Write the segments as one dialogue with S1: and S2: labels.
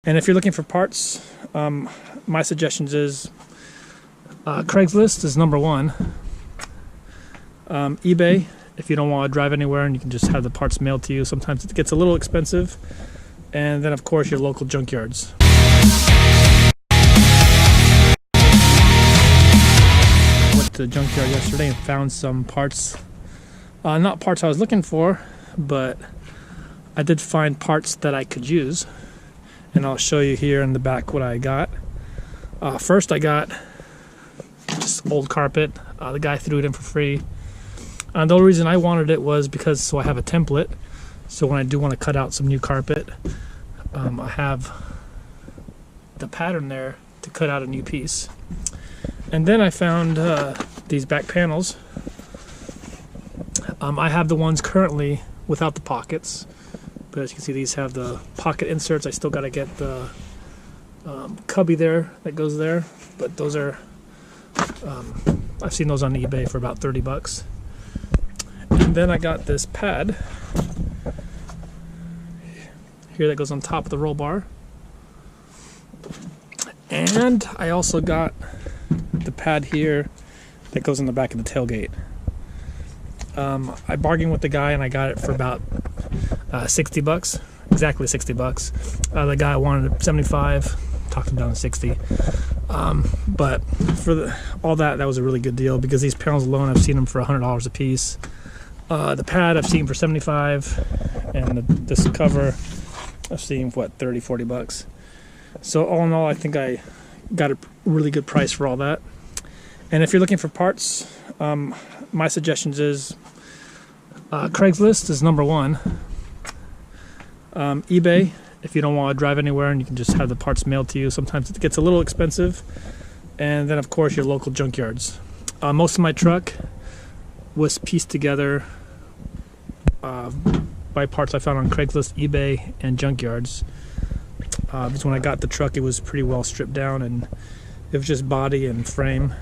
S1: And if you're looking for parts, my suggestions is Craigslist is number one. eBay, if you don't want to drive anywhere and you can just have the parts mailed to you. Sometimes it gets a little expensive. And then, of course, your local junkyards. Went to the junkyard yesterday and found some parts. Not parts I was looking for, but I did find parts that I could use. And I'll show you here in the back what I got. First, I got just old carpet. The guy threw it in for free. And the only reason I wanted it was because so I have a template. So when I do want to cut out some new carpet, I have the pattern there to cut out a new piece. And then I found these back panels. I have the ones currently without the pockets, but as you can see, these have the pocket inserts. I still got to get the cubby there that goes there, but those are I've seen those on eBay for about 30 bucks. And then I got this pad here that goes on top of the roll bar. And I also got the pad here that goes in the back of the tailgate. I bargained with the guy and I got it for about 60 bucks, exactly 60 bucks. The guy wanted 75, talked him down to 60. But for all that was a really good deal because these panels alone, I've seen them for $100 a piece. The pad I've seen for 75, and this cover I've seen for what, 30, 40 bucks. So all in all, I think I got a really good price for all that. And if you're looking for parts, my suggestions is Craigslist is number one. eBay, if you don't want to drive anywhere and you can just have the parts mailed to you. Sometimes it gets a little expensive. And then, of course, your local junkyards. Most of my truck was pieced together by parts I found on Craigslist, eBay, and junkyards. Because when I got the truck, it was pretty well stripped down, and it was just body and frame.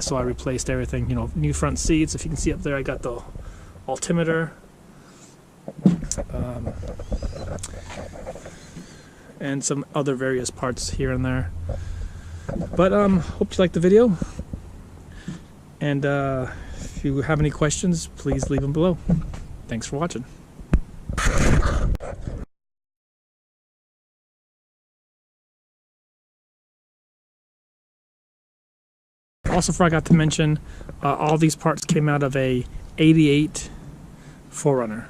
S1: So I replaced everything. You know, new front seats. If you can see up there, I got the altimeter. And some other various parts here and there. But hope you liked the video. And if you have any questions, please leave them below. Thanks for watching. Also forgot to mention, all these parts came out of a '88 4Runner.